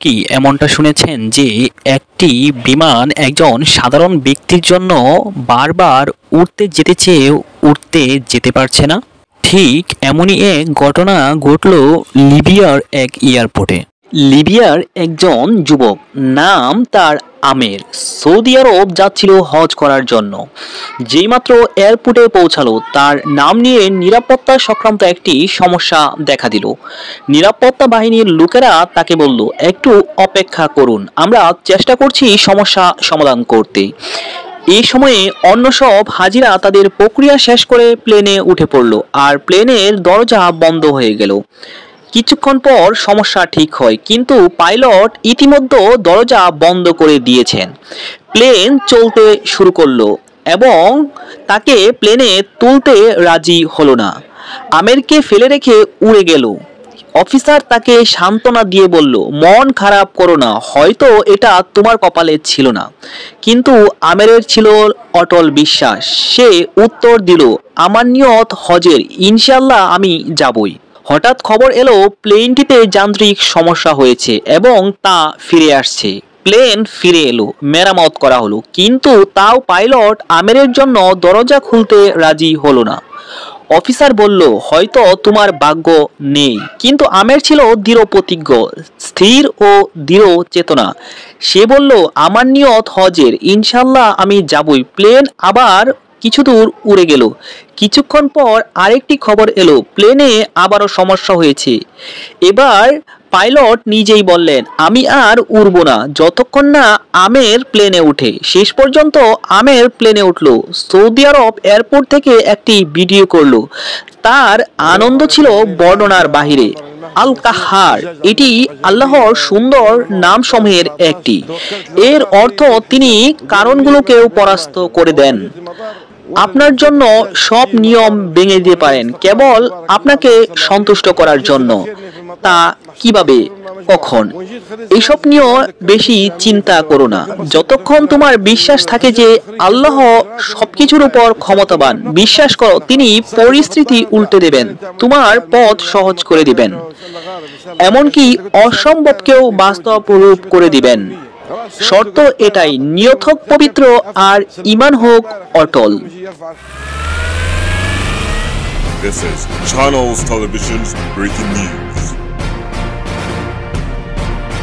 কি এমনটা শুনেছেন যে একটি বিমান একজন সাধারণ ব্যক্তির জন্য বারবার উড়তে যেতে চেয়ে উড়তে যেতে পারছে না? ঠিক এমনই এক ঘটনা ঘটল লিবিয়ার এক এয়ারপোর্টে। লিবিয়ার একজন যুবক, নাম তার আমের, সৌদি আরব যাচ্ছিল হজ করার জন্য। যেইমাত্র এয়ারপোর্টে পৌঁছালো তার নাম নিয়ে নিরাপত্তা সংক্রান্ত একটি সমস্যা দেখা দিল। নিরাপত্তা বাহিনীর লোকেরা তাকে বলল, একটু অপেক্ষা করুন, আমরা চেষ্টা করছি সমস্যা সমাধান করতে। এই সময়ে অন্য সব হাজিরা তাদের প্রক্রিয়া শেষ করে প্লেনে উঠে পড়ল আর প্লেনের দরজা বন্ধ হয়ে গেল। কিছুক্ষণ পর সমস্যা ঠিক হয়, কিন্তু পাইলট ইতিমধ্যে দরজা বন্ধ করে দিয়েছেন। প্লেন চলতে শুরু করলো এবং তাকে প্লেনে তুলতে রাজি হলো না। আমেরকে ফেলে রেখে উড়ে গেল। অফিসার তাকে সান্ত্বনা দিয়ে বলল, মন খারাপ করো না, হয়তো এটা তোমার কপালে ছিল না। কিন্তু আমেরের ছিল অটল বিশ্বাস। সে উত্তর দিল, আমার নিয়ত হজের, ইনশাআল্লাহ আমি যাবই। হঠাৎ খবর এলো প্লেনটিতে যান্ত্রিক সমস্যা হয়েছে এবং তা ফিরে আসছে। প্লেন ফিরে এলো, মেরামত করা হলো, কিন্তু তাও পাইলট আমেরের জন্য দরজা খুলতে রাজি হলো না। অফিসার বলল, হয়তো তোমার ভাগ্য নেই। কিন্তু আমের ছিল দৃঢ় প্রতিজ্ঞ, স্থির ও দৃঢ় চেতনা। সে বলল, আমার নিয়ত হজের, ইনশাল্লাহ আমি যাবই। প্লেন আবার কিছু দূর উড়ে গেল। কিছুক্ষণ পর আরেকটি খবর এলো, প্লেনে আবারও সমস্যা হয়েছে। এবার পাইলট নিজেই বললেন, আমি আর উড়ব না যতক্ষণ না আমের প্লেনে উঠে। শেষ পর্যন্ত আমের প্লেনে উঠলো। সৌদি আরব এয়ারপোর্ট থেকে একটি ভিডিও করলো। তার আনন্দ ছিল বর্ণনার বাহিরে। আল কাহার, এটি আল্লাহর সুন্দর নাম সমূহের একটি। এর অর্থ তিনি কারণগুলোকেও পরাস্ত করে দেন। আপনার জন্য সব নিয়ম ভেঙে দিতে পারেন কেবল আপনাকে সন্তুষ্ট করার জন্য। তা কিভাবে, কখন, এইসব নিয়েও বেশি চিন্তা করো না। যতক্ষণ তোমার বিশ্বাস থাকে যে আল্লাহ সবকিছুর উপর ক্ষমতাবান, বিশ্বাস করো তিনি পরিস্থিতি উল্টে দেবেন, তোমার পথ সহজ করে দিবেন, এমনকি অসম্ভবকেও বাস্তব রূপ করে দিবেন। শর্ত এটাই, নিয়ত হোক পবিত্র আর ঈমান হোক অটল। This is Channels Television's breaking news.